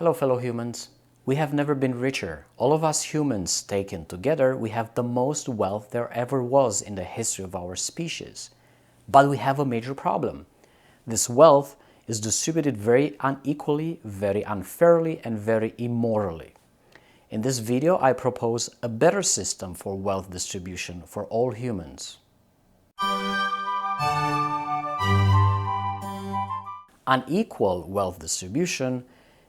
Hello, fellow humans. We have never been richer. All of us humans taken together, we have the most wealth there ever was in the history of our species. But we have a major problem. This wealth is distributed very unequally, very unfairly, and very immorally. In this video, I propose a better system for wealth distribution for all humans. Unequal wealth distribution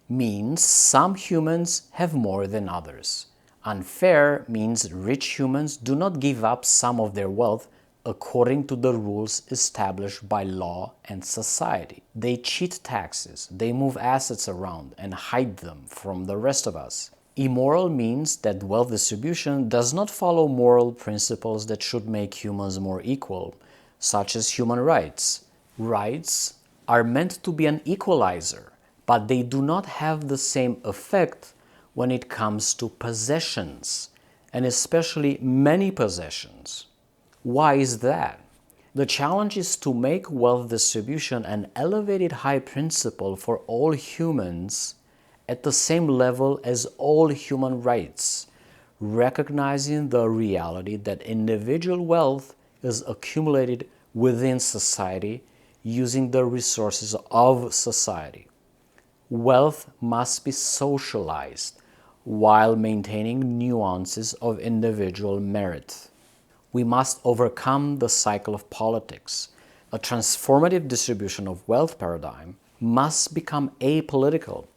means some humans have more than others. Unfair means rich humans do not give up some of their wealth according to the rules established by law and society. They cheat taxes, they move assets around and hide them from the rest of us. Immoral means that wealth distribution does not follow moral principles that should make humans more equal, such as human rights. Rights are meant to be an equalizer, but they do not have the same effect when it comes to possessions, and especially many possessions. Why is that? The challenge is to make wealth distribution an elevated high principle for all humans at the same level as all human rights, recognizing the reality that individual wealth is accumulated within society using the resources of society. Wealth must be socialized while maintaining nuances of individual merit. We must overcome the cycle of politics. A transformative distribution of wealth paradigm must become apolitical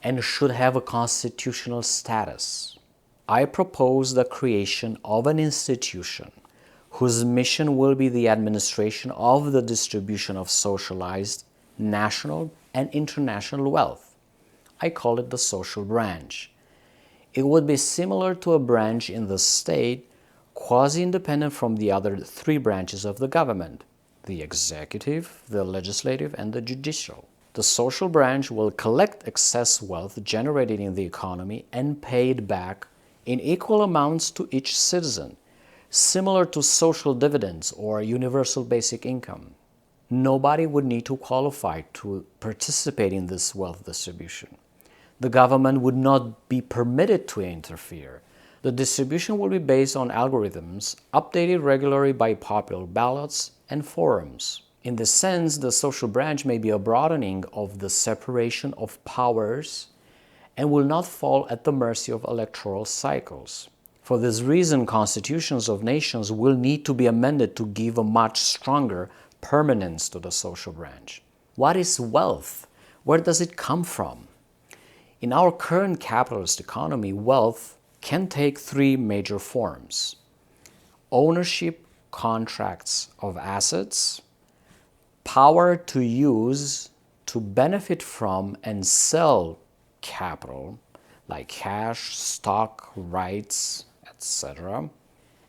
and should have a constitutional status. I propose the creation of an institution whose mission will be the administration of the distribution of socialized national and international wealth. I call it the social branch. It would be similar to a branch in the state, quasi-independent from the other three branches of the government: the executive, the legislative, and the judicial. The social branch will collect excess wealth generated in the economy and pay it back in equal amounts to each citizen, similar to social dividends or universal basic income. Nobody would need to qualify to participate in this wealth distribution. The government would not be permitted to interfere. The distribution will be based on algorithms updated regularly by popular ballots and forums. In this sense, the social branch may be a broadening of the separation of powers and will not fall at the mercy of electoral cycles. For this reason, constitutions of nations will need to be amended to give a much stronger permanence to the social branch. What is wealth? Where does it come from? In our current capitalist economy, wealth can take three major forms: ownership contracts of assets, power to use, to benefit from and sell capital, like cash, stock, rights, etc.,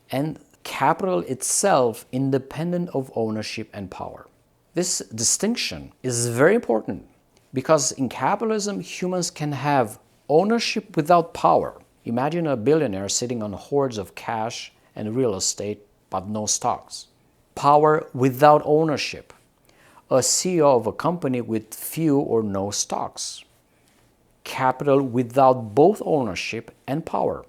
and capital itself independent of ownership and power. This distinction is very important because in capitalism, humans can have ownership without power. Imagine a billionaire sitting on hordes of cash and real estate, but no stocks. Power without ownership. A CEO of a company with few or no stocks. Capital without both ownership and power.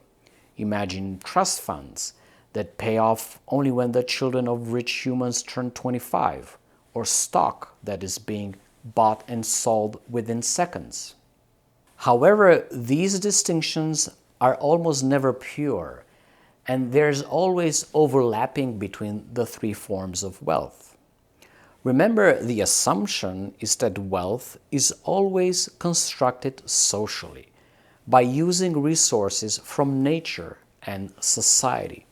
Imagine trust funds that pay off only when the children of rich humans turn 25, or stock that is being bought and sold within seconds. However, these distinctions are almost never pure, and there's always overlapping between the three forms of wealth. Remember, the assumption is that wealth is always constructed socially, by using resources from nature and society.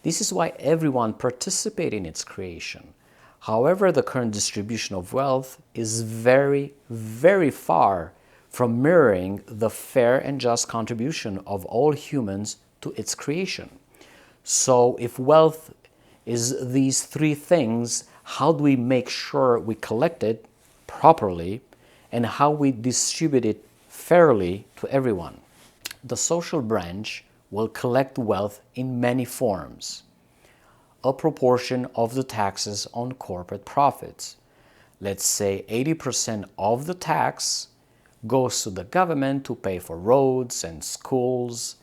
This is why everyone participates in its creation. However, the current distribution of wealth is very, very far from mirroring the fair and just contribution of all humans to its creation. So if wealth is these three things, how do we make sure we collect it properly and how we distribute it fairly to everyone? The social branch will collect wealth in many forms. A proportion of the taxes on corporate profits. Let's say 80% of the tax goes to the government to pay for roads and schools,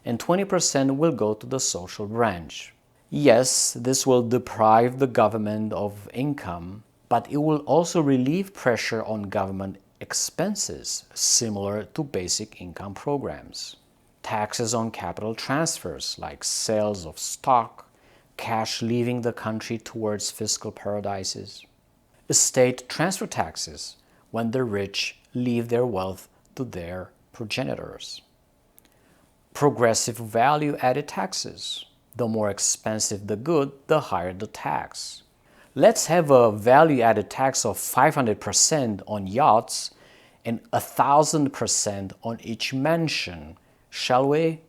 and 20% will go to the social branch. Yes, this will deprive the government of income, but it will also relieve pressure on government expenses, similar to basic income programs. Taxes on capital transfers, like sales of stock, cash leaving the country towards fiscal paradises. Estate transfer taxes, when the rich leave their wealth to their progenitors. Progressive value-added taxes. The more expensive the good, the higher the tax. Let's have a value-added tax of 500% on yachts and 1,000% on each mansion, shall we?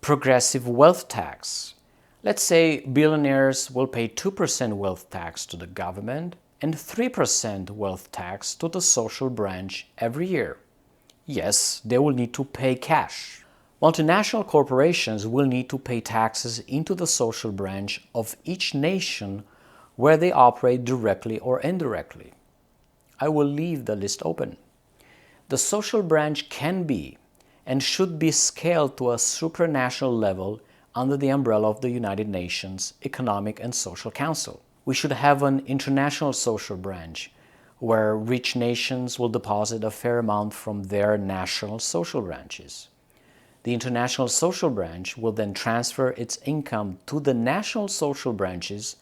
Progressive wealth tax. Let's say billionaires will pay 2% wealth tax to the government and 3% wealth tax to the social branch every year. Yes, they will need to pay cash. Multinational corporations will need to pay taxes into the social branch of each nation where they operate directly or indirectly. I will leave the list open. The social branch can be and should be scaled to a supranational level under the umbrella of the United Nations Economic and Social Council. We should have an international social branch where rich nations will deposit a fair amount from their national social branches. The international social branch will then transfer its income to the national social branches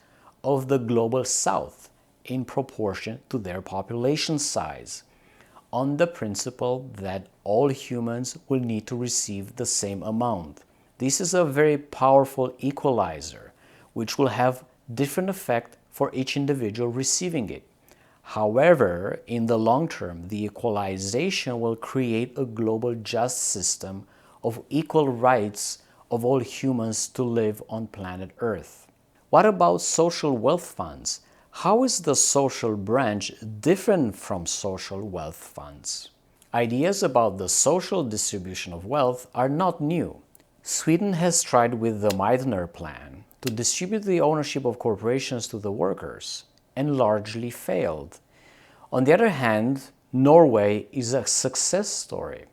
of the global south in proportion to their population size, on the principle that all humans will need to receive the same amount. This is a very powerful equalizer, which will have different effect for each individual receiving it. However, in the long term, the equalization will create a global just system of equal rights of all humans to live on planet Earth. What about social wealth funds? How is the social branch different from social wealth funds? Ideas about the social distribution of wealth are not new. Sweden has tried with the Meidner plan to distribute the ownership of corporations to the workers and largely failed. On the other hand, Norway is a success story.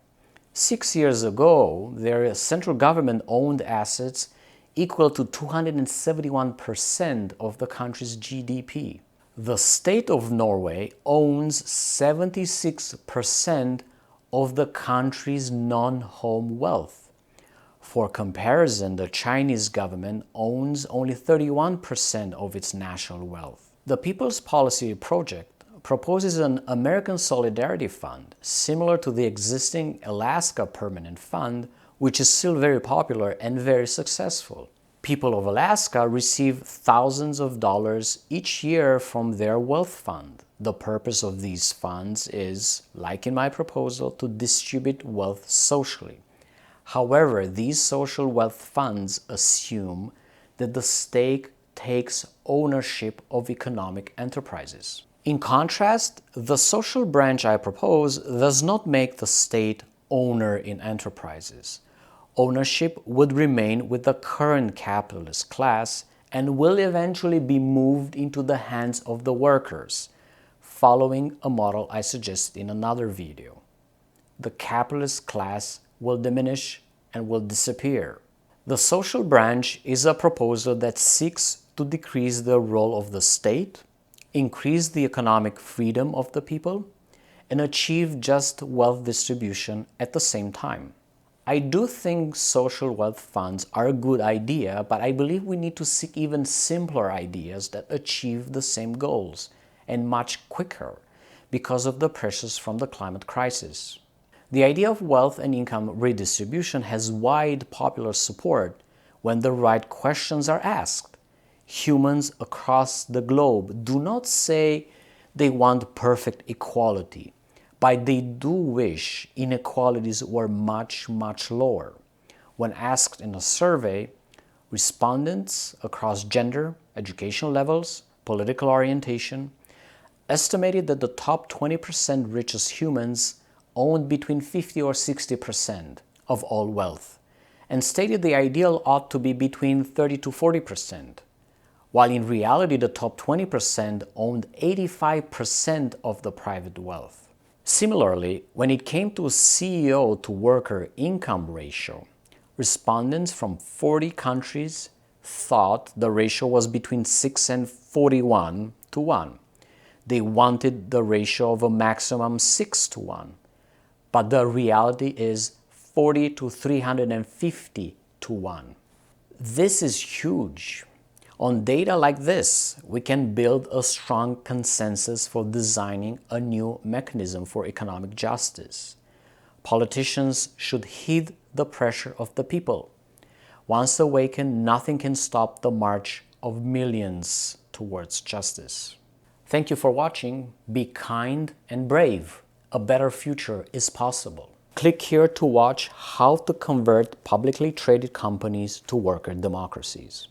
6 years ago, their central government owned assets equal to 271% of the country's GDP. The state of Norway owns 76% of the country's non-home wealth. For comparison, the Chinese government owns only 31% of its national wealth. The People's Policy Project proposes an American Solidarity Fund, similar to the existing Alaska Permanent Fund, which is still very popular and very successful. People of Alaska receive thousands of dollars each year from their wealth fund. The purpose of these funds is, like in my proposal, to distribute wealth socially. However, these social wealth funds assume that the state takes ownership of economic enterprises. In contrast, the social branch I propose does not make the state owner in enterprises. Ownership would remain with the current capitalist class and will eventually be moved into the hands of the workers, following a model I suggested in another video. The capitalist class will diminish and will disappear. The social branch is a proposal that seeks to decrease the role of the state, increase the economic freedom of the people, and achieve just wealth distribution at the same time. I do think social wealth funds are a good idea, but I believe we need to seek even simpler ideas that achieve the same goals and much quicker because of the pressures from the climate crisis. The idea of wealth and income redistribution has wide popular support when the right questions are asked. Humans across the globe do not say they want perfect equality, but they do wish inequalities were much, much lower. When asked in a survey, respondents across gender, educational levels, political orientation, estimated that the top 20% richest humans owned between 50 or 60% of all wealth, and stated the ideal ought to be between 30 to 40%. While in reality the top 20% owned 85% of the private wealth. Similarly, when it came to CEO to worker income ratio, respondents from 40 countries thought the ratio was between 6 and 41 to 1. They wanted the ratio of a maximum 6 to 1. But the reality is 40 to 350 to 1. This is huge. On data like this, we can build a strong consensus for designing a new mechanism for economic justice. Politicians should heed the pressure of the people. Once awakened, nothing can stop the march of millions towards justice. Thank you for watching. Be kind and brave. A better future is possible. Click here to watch how to convert publicly traded companies to worker democracies.